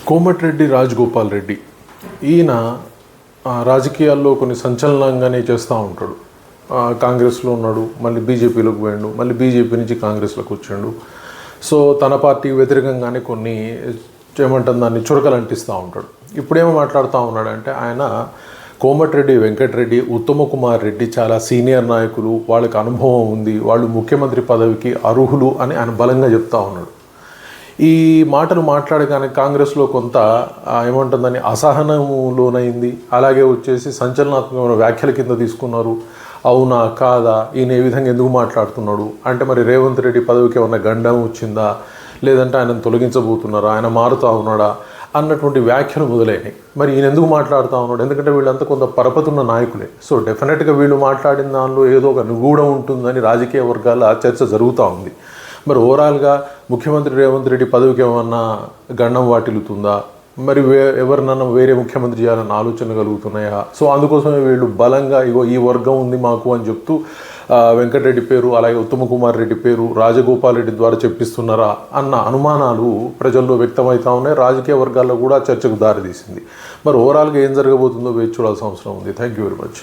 కోమటిరెడ్డి రాజగోపాల్ రెడ్డి ఈయన రాజకీయాల్లో కొన్ని సంచలనంగానే చేస్తూ ఉంటాడు. కాంగ్రెస్లో ఉన్నాడు, మళ్ళీ బీజేపీలోకి పోయాడు, మళ్ళీ బీజేపీ నుంచి కాంగ్రెస్లోకి వచ్చాడు. సో తన పార్టీకి వ్యతిరేకంగానే కొన్ని ఏమంటుంది దాన్ని చురకలు అంటిస్తూ ఉంటాడు. ఇప్పుడేమో మాట్లాడుతూ ఉన్నాడంటే ఆయన కోమటిరెడ్డి వెంకటరెడ్డి, ఉత్తమ కుమార్ రెడ్డి చాలా సీనియర్ నాయకులు, వాళ్ళకి అనుభవం ఉంది, వాళ్ళు ముఖ్యమంత్రి పదవికి అర్హులు అని ఆయన బలంగా చెప్తా ఉన్నాడు. ఈ మాటలు మాట్లాడగానే కాంగ్రెస్లో కొంత ఏమంటుందని అసహనంలోనైంది. అలాగే వచ్చేసి సంచలనాత్మకమైన వ్యాఖ్యల కింద తీసుకున్నారు. అవునా కాదా, ఈయన ఏ విధంగా ఎందుకు మాట్లాడుతున్నాడు అంటే మరి రేవంత్ రెడ్డి పదవికి ఏమన్నా గండం వచ్చిందా, లేదంటే ఆయనను తొలగించబోతున్నారా, ఆయన మారుతూ ఉన్నాడా అన్నటువంటి వ్యాఖ్యలు మొదలైనవి. మరి ఈయన ఎందుకు మాట్లాడుతూ ఉన్నాడు, ఎందుకంటే వీళ్ళంతా కొంత పరపతున్న నాయకులే. సో డెఫినెట్గా వీళ్ళు మాట్లాడిన దానిలో ఏదో ఒక నిగూఢం ఉంటుందని రాజకీయ వర్గాల చర్చ జరుగుతూ ఉంది. మరి ఓవరాల్గా ముఖ్యమంత్రి రేవంత్ రెడ్డి పదవికి ఏమన్నా గండం వాటిల్లుతుందా, మరి ఎవరినన్నా వేరే ముఖ్యమంత్రి చేయాలన్న ఆలోచన కలుగుతున్నాయా? సో అందుకోసమే వీళ్ళు బలంగా ఇగో ఈ వర్గం ఉంది మాకు అని చెప్తూ వెంకటరెడ్డి పేరు, అలాగే ఉత్తమ కుమార్ రెడ్డి పేరు రాజగోపాల్ రెడ్డి ద్వారా చెప్పిస్తున్నారా అన్న అనుమానాలు ప్రజల్లో వ్యక్తమవుతా ఉన్నాయి. రాజకీయ వర్గాల్లో కూడా చర్చకు దారితీసింది. మరి ఓవరాల్గా ఏం జరగబోతుందో వేచి చూడాల్సిన అవసరం ఉంది. Thank you very much.